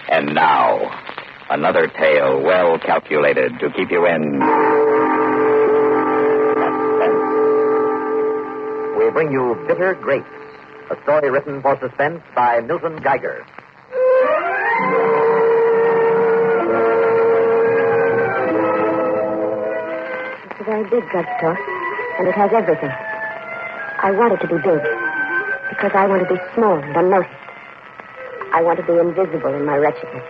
And now, another tale well calculated to keep you in suspense. We bring you Bitter Grapes, a story written for Suspense by Milton Geiger. It's a very big drugstore, and it has everything. I want it to be big, because I want to be small and unnoticed. I want to be invisible in my wretchedness.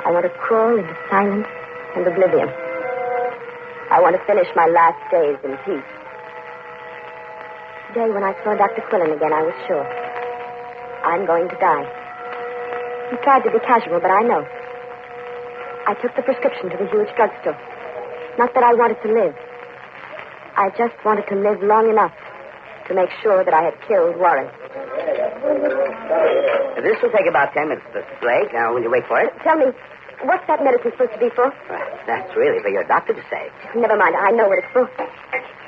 I want to crawl into silence and oblivion. I want to finish my last days in peace. Today, when I saw Dr. Quillen again, I was sure. I'm going to die. He tried to be casual, but I know. I took the prescription to the huge drugstore. Not that I wanted to live. I just wanted to live long enough to make sure that I had killed Warren. This will take about 10 minutes, Mr. Blake. Now, will you wait for it? Tell me, what's that medicine supposed to be for? Well, that's really for your doctor to say. Never mind, I know what it's for.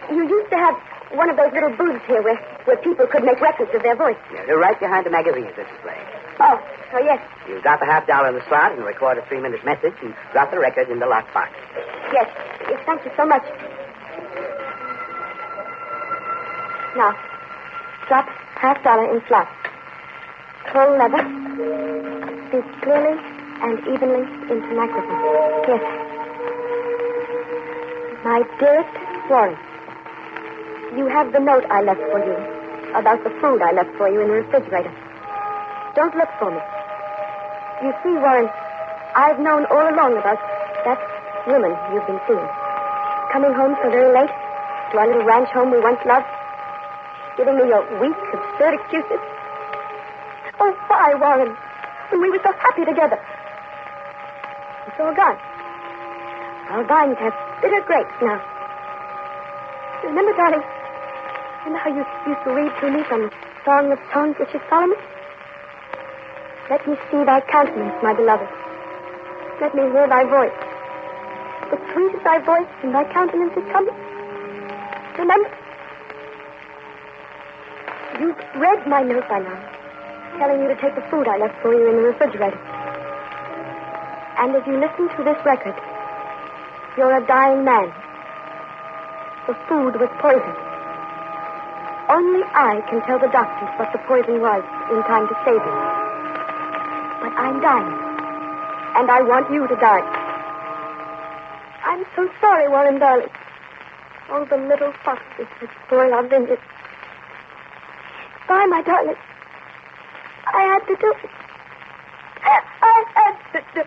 You used to have one of those little booths here where people could make records of their voice. Yeah, they're right behind the magazines, Mrs. Blake. Oh, yes. You drop a $50 in the slot and record a 3-minute message and drop the record in the lockbox. Yes, thank you so much. Now, drop $50 in slot. Pull lever. Speak clearly and evenly into microphone. Yes. My dearest Warren, you have the note I left for you about the food I left for you in the refrigerator. Don't look for me. You see, Warren, I've known all along about that woman you've been seeing. Coming home so very late to our little ranch home we once loved. Giving me your weak, absurd excuses. Oh, why, Warren? When we were so happy together. It's all gone. Our vines have bitter grapes now. Remember, darling? Remember how you used to read to me from Song of Songs, which is Solomon? Let me see thy countenance, my beloved. Let me hear thy voice. The sweet is thy voice, and thy countenance is coming. Remember? You've read my note by now, telling you to take the food I left for you in the refrigerator. And as you listen to this record, you're a dying man. The food was poison. Only I can tell the doctors what the poison was in time to save you. But I'm dying, and I want you to die. I'm so sorry, Warren, darling. Oh, the little foxes that spoil our vineyard. Bye, my darling. I had to do it. I had to do it.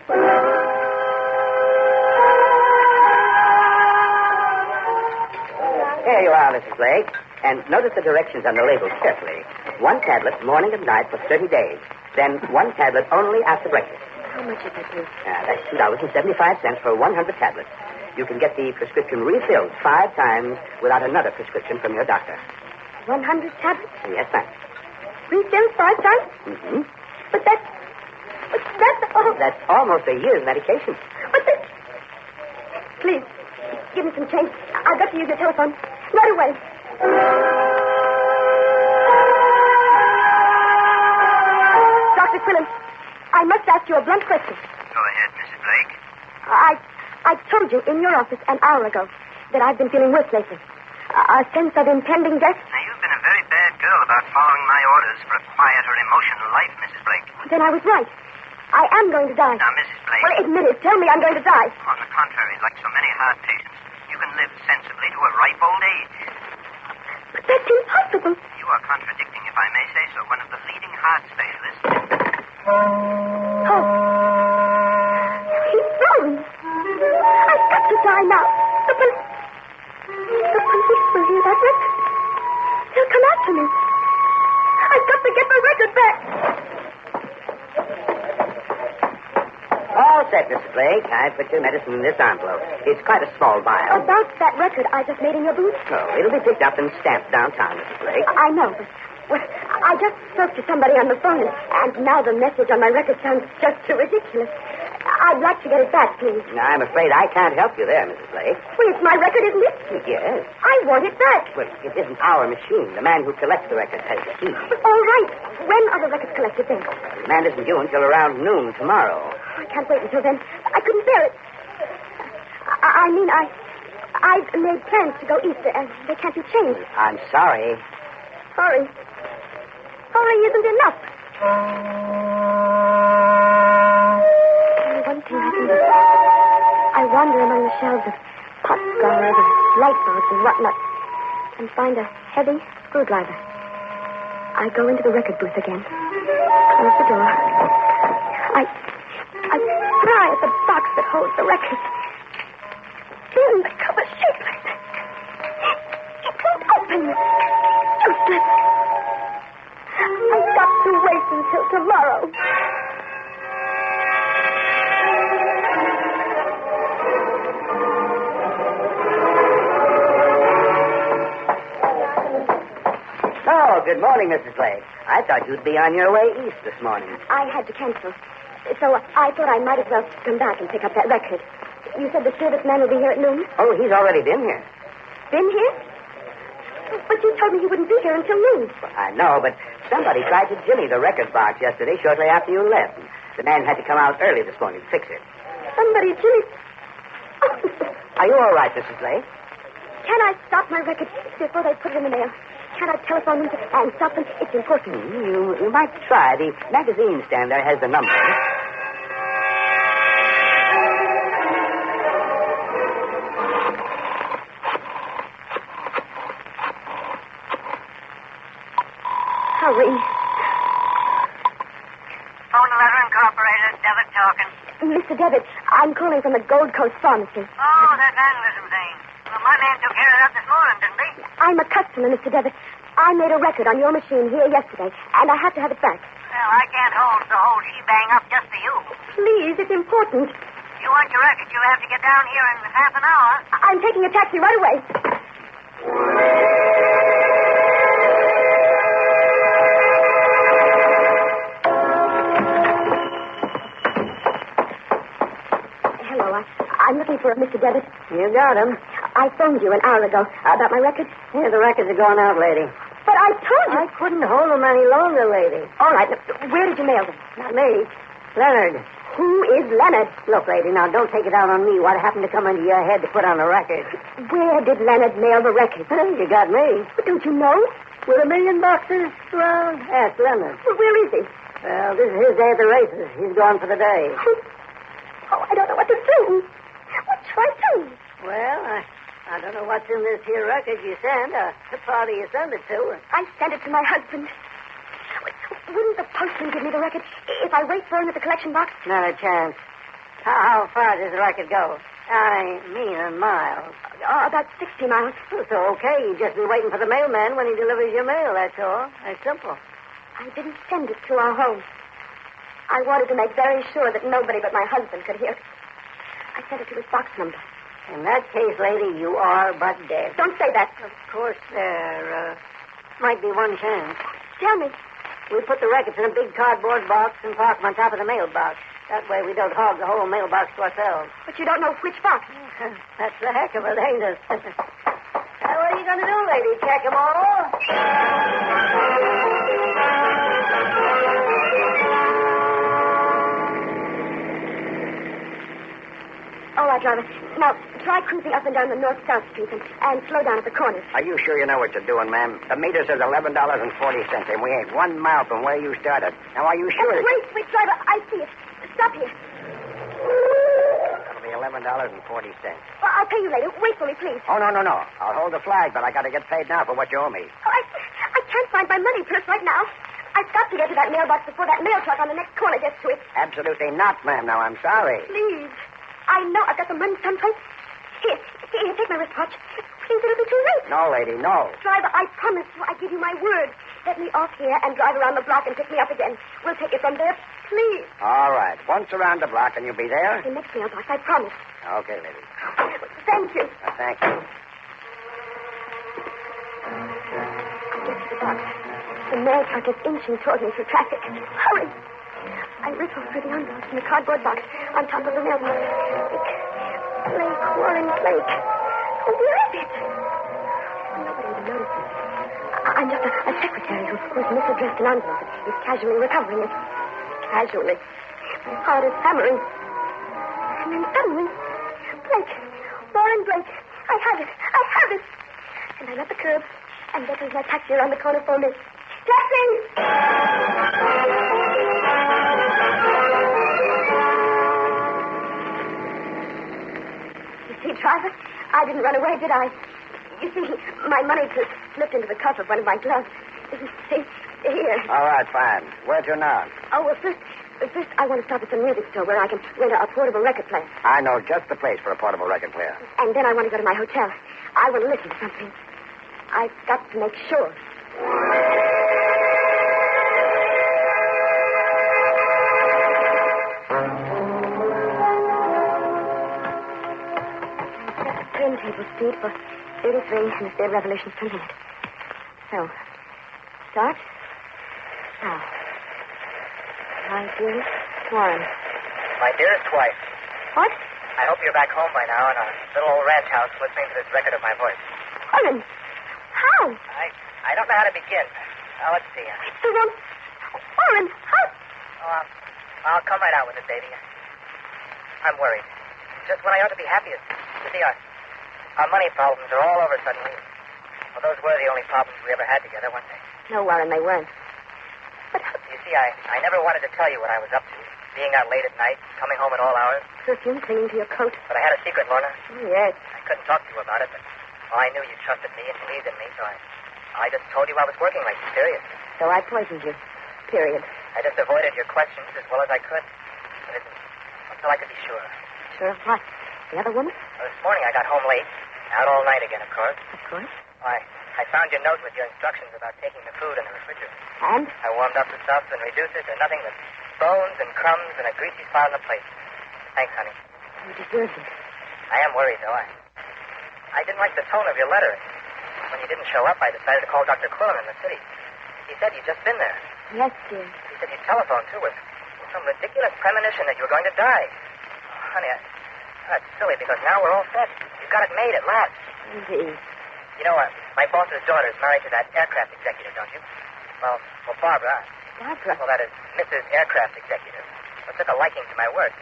Here you are, Mrs. Blake. And notice the directions on the label carefully. 1 tablet morning and night for 30 days. Then 1 tablet only after breakfast. How much is that, please? That's $2.75 for 100 tablets. You can get the prescription refilled 5 times without another prescription from your doctor. 100 tablets? Yes, ma'am. Refilled 5 times? Mm-hmm. But that's all. That's almost a year's medication. But that... Please, give me some change. I've got to use your telephone. Right away. Dr. Quillen, I must ask you a blunt question. Go ahead, Mrs. Blake. I told you in your office an hour ago that I've been feeling worse lately. A sense of impending death. Now, you've been a very bad girl about following my orders for a quieter emotional life, Mrs. Blake. Then I was right. I am going to die. Now, Mrs. Blake... Well, admit it. Tell me I'm going to die. On the contrary, like so many heart patients, you can live sensibly to a ripe old age. But that's impossible. You are contradicting, if I may say so, one of the leading heart specialists. Oh. He's gone. I've got to die now. The police will hear that record. They'll come after me. I've got to get the record back. All set, Mrs. Blake. I put your medicine in this envelope. It's quite a small vial. About that record I just made in your booth? Oh, it'll be picked up and stamped downtown, Mrs. Blake. I know, but... Well, I just spoke to somebody on the phone, and now the message on my record sounds just too ridiculous. I'd like to get it back, please. Now, I'm afraid I can't help you there, Mrs. Blake. Well, it's my record, isn't it? Yes. I want it back. Well, it isn't our machine. The man who collects the records has the key. All right. When are the records collected then? The man isn't due until around noon tomorrow. I can't wait until then. I couldn't bear it. I've made plans to go east, and they can't be changed. I'm sorry. Hurry. Hurry isn't enough. Only one thing I can do. I wander among the shelves of pot scars and light bulbs and whatnot and find a heavy screwdriver. I go into the record booth again. Close the door. I pry at the box that holds the records. Then the cover shapeless. It won't open. Useless. I've got to wait until tomorrow. Oh, good morning, Mrs. Blake. I thought you'd be on your way east this morning. I had to cancel. So I thought I might as well come back and pick up that record. You said the serviceman will be here at noon? Oh, he's already been here. Been here? But you told me he wouldn't be here until noon. Well, I know, but somebody tried to jimmy the record box yesterday shortly after you left. The man had to come out early this morning to fix it. Somebody, Jimmy. Are you all right, Mrs. Blake? Can I stop my record before they put it in the mail? Can I telephone them and stop them? It's important. You might try. The magazine stand there has the number. Hurry. Phone and Letter Incorporated, Devitt talking. Mr. Devitt, I'm calling from the Gold Coast Pharmacy. Oh, that vandalism thing. Well, my man took care of that this morning, didn't he? I'm a customer, Mr. Devitt. I made a record on your machine here yesterday, and I have to have it back. Well, I can't hold the whole shebang up just for you. Please, it's important. If you want your record, you'll have to get down here in half an hour. I'm taking a taxi right away. Hello, I'm looking for a Mr. Devitt. You got him. I phoned you an hour ago about my record. Yeah, the records are going out, lady. But I told you. I couldn't hold them any longer, lady. All right, where did you mail them? Not me. Leonard. Who is Leonard? Look, lady, now don't take it out on me. What happened to come into your head to put on the record? Where did Leonard mail the record? You got me. But don't you know? With $1 million boxes around? Ask Leonard. Well, where is he? Well, this is his day at the races. He's gone for the day. Oh, I don't know what to do. What shall I do? Well, I don't know what's in this here record you sent. The party you send it to. I sent it to my husband. Wouldn't the postman give me the record if I wait for him at the collection box? Not a chance. How far does the record go? I mean in miles. About 60 miles. So, okay. You just be waiting for the mailman when he delivers your mail, that's all. That's simple. I didn't send it to our home. I wanted to make very sure that nobody but my husband could hear it. I sent it to his box number. In that case, lady, you are but dead. Don't say that. Of course, there might be one chance. Tell me. We put the records in a big cardboard box and park them on top of the mailbox. That way we don't hog the whole mailbox to ourselves. But you don't know which box. That's the heck of it, ain't it? Now, what are you going to do, lady? Check them all? All right, driver. Now, try cruising up and down the north-south streets and slow down at the corners. Are you sure you know what you're doing, ma'am? The meter says $11.40, and we ain't 1 mile from where you started. Now, are you sure? Wait, driver. I see it. Stop here. That'll be $11.40. Well, I'll pay you later. Wait for me, please. Oh, no. I'll hold the flag, but I got to get paid now for what you owe me. Oh, I can't find my money purse right now. I've got to get to that mailbox before that mail truck on the next corner gets to it. Absolutely not, ma'am. Now, I'm sorry. Please. I know I've got the money someplace. Here, take my wristwatch. Please, it'll be too late. No, lady, no. Driver, I promise you, I give you my word. Let me off here and drive around the block and pick me up again. We'll take it from there, please. All right. Once around the block and you'll be there? The next mailbox, I promise. Okay, lady. Thank you. Thank you. I get to the box. The mail truck is inching toward me through traffic. Hurry. I ripped through the envelope in the cardboard box on top of the mailbox. Blake, Warren Blake. Oh, where is it? Nobody even notices. I'm just a secretary who's misaddressed an envelope and is casually recovering it. Casually. My heart is hammering. And then suddenly, Blake, Warren Blake, I have it. And I'm at the curb, and there comes my taxi around the corner for me. Taxi! You see, driver, I didn't run away, did I? You see, my money purse slipped into the cuff of one of my gloves. See, here. All right, fine. Where to now? Oh, well, first, I want to stop at some music store where I can rent a portable record player. I know just the place for a portable record player. And then I want to go to my hotel. I want to listen to something. I've got to make sure. Turntable speed for 33 and a third revolutions per minute. So, start. Now. My dearest Warren. My dearest wife, What? I hope you're back home by now in a little old ranch house listening to this record of my voice. Warren, how? I don't know how to begin. Now, let's see. Warren, how? Oh, I'll come right out with it, baby. I'm worried. Just when I ought to be happiest. You see, our money problems are all over suddenly. Well, those were the only problems we ever had together, weren't they? No, Warren, they weren't. You see, I never wanted to tell you what I was up to. Being out late at night, coming home at all hours. Perfume clinging to your coat. But I had a secret, Lorna. Oh, yes. I couldn't talk to you about it, but I knew you trusted me and believed in me, so I just told you I was working late, period. So I poisoned you. Period. I just avoided your questions as well as I could. But until I could be sure. Sure of what? The other woman? Well, this morning I got home late. Out all night again, of course. Of course. I found your note with your instructions about taking the food in the refrigerator. And? I warmed up the stuff and reduced it to nothing but bones and crumbs and a greasy spot on the plate. Thanks, honey. You deserved it. I am worried, though. I didn't like the tone of your letter. When you didn't show up, I decided to call Dr. Quillen in the city. He said you'd just been there. Yes, dear. He said you telephoned, too, with some ridiculous premonition that you were going to die. Oh, honey, that's silly because now we're all set. You've got it made at last. Indeed. You know, my boss's daughter is married to that aircraft executive, don't you? Well, Barbara. Barbara? Well, that is Mrs. Aircraft Executive. Well, took a liking to my work.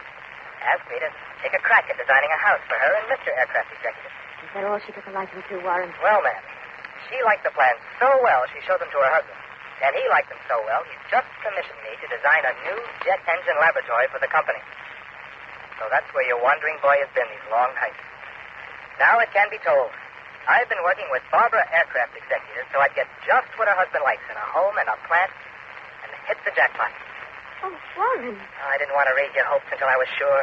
Asked me to take a crack at designing a house for her and Mr. Aircraft Executive. Is that all she took a liking to, Warren? Well, ma'am, she liked the plans so well, she showed them to her husband. And he liked them so well, he just commissioned me to design a new jet engine laboratory for the company. So that's where your wandering boy has been these long nights. Now it can be told. I've been working with Barbara Aircraft Executive so I'd get just what her husband likes in a home and a plant and hit the jackpot. Oh, Warren. I didn't want to raise your hopes until I was sure.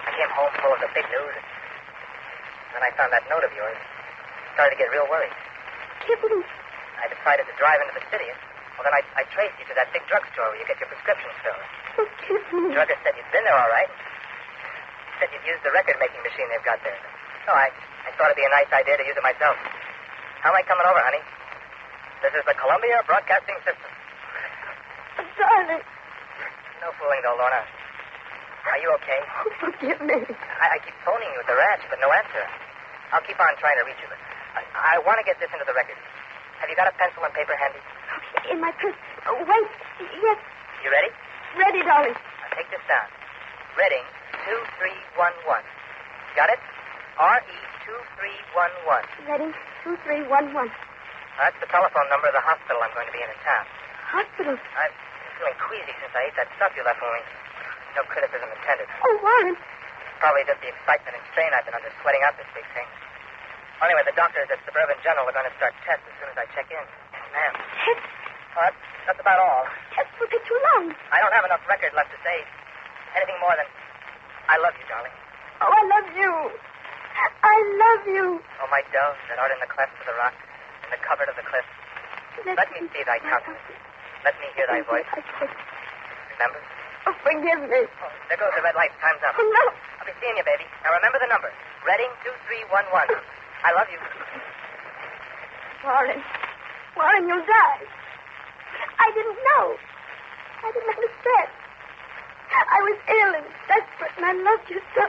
I came home full of the big news. Then I found that note of yours. Started to get real worried. Kitten. I decided to drive into the city. Well, then I traced you to that big drugstore where you get your prescriptions filled. Oh, Kitten. The druggist said you'd been there all right. Said you'd used the record-making machine they've got there. So I thought it'd be a nice idea to use it myself. How am I coming over, honey? This is the Columbia Broadcasting System. Darling. No fooling, though, Lorna. Are you okay? Oh, forgive me. I keep phoning you at the ranch, but no answer. I'll keep on trying to reach you, but I want to get this into the record. Have you got a pencil and paper handy? In my purse. Oh, wait. Yes. You ready? Ready, darling. Now take this down. Reading 2311. Got it? RE2311. Ready? 2311. That's the telephone number of the hospital I'm going to be in town. Hospital. I'm feeling queasy since I ate that stuff you left for me. No criticism intended. Oh, Warren. Probably just the excitement and strain I've been under sweating out this big thing. Anyway, the doctors at Suburban General are going to start tests as soon as I check in. Ma'am. Tests? Well, that's about all. Tests will take too long. I don't have enough record left to say anything more than I love you, darling. Oh, I love you. I love you. Oh, my dove that art in the cleft of the rock, in the covert of the cliff. Let me see thy countenance. Let me hear thy voice. Remember? Oh, forgive me. Oh, there goes the red light. Time's up. Oh, no. I'll be seeing you, baby. Now remember the number. Reading 2311. I love you. Warren. Warren, you'll die. I didn't know. I didn't understand. I was ill and desperate, and I loved you so.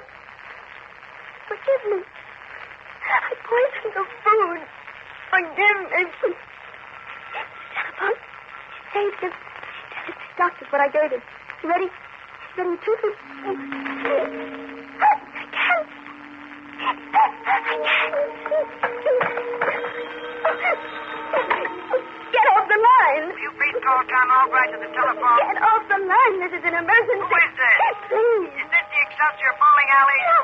Forgive me. I poisoned the food. Forgive me. Telephone. Say it. Tell the doctor what I gave him. You ready? Ready, two, three. I can't. Get off the line. Will you please call Tom Albright to the telephone? Get off the line. This is an emergency. Who is this? Please. Is this the Excelsior bowling alley? No.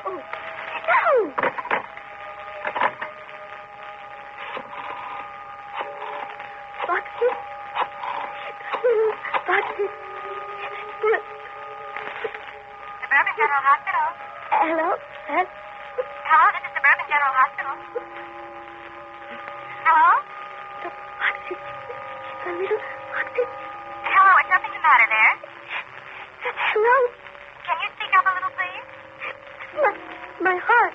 No. Boxes. Boxes. Suburban General Hospital. Hello? Hello, this is Suburban General Hospital. Hello? The boxes. The little boxes. Hello, is something the matter there? Hello? Can you speak up a little, please? My heart.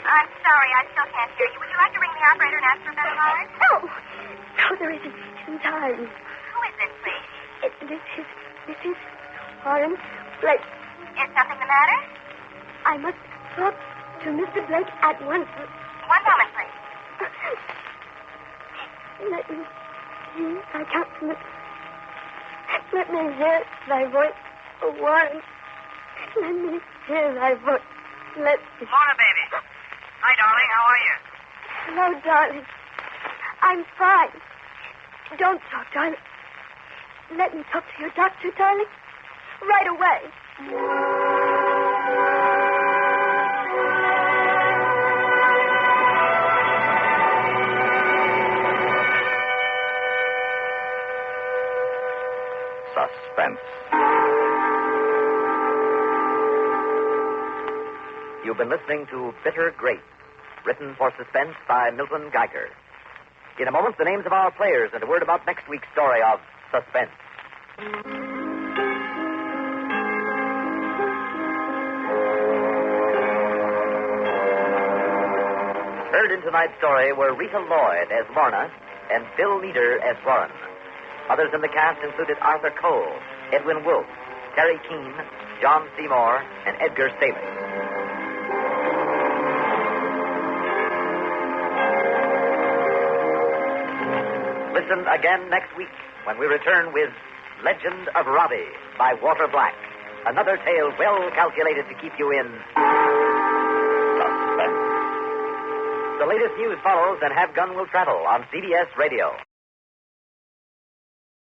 I'm sorry, I still can't hear you. Would you like to ring the operator and ask for a better line? No. No, there isn't time. Who is this, please? This is Warren Blake. Is something the matter? I must talk to Mr. Blake at once. One moment, please. Let me see thy countenance. Let me hear thy voice, oh, Warren. Let me hear thy voice. Let me... Mona, baby. Hi, darling. How are you? Hello, darling. I'm fine. Don't talk, darling. Let me talk to your doctor, darling. Right away. Suspense. You've been listening to Bitter Grapes, written for Suspense by Milton Geiger. In a moment, the names of our players and a word about next week's story of Suspense. Heard in tonight's story were Rita Lloyd as Lorna and Bill Meader as Warren. Others in the cast included Arthur Cole, Edwin Wolfe, Terry Keane, John Seymour, and Edgar Staley. Listen again next week when we return with Legend of Robbie by Walter Black. Another tale well calculated to keep you in suspense. The latest news follows, and Have Gun Will Travel on CBS Radio.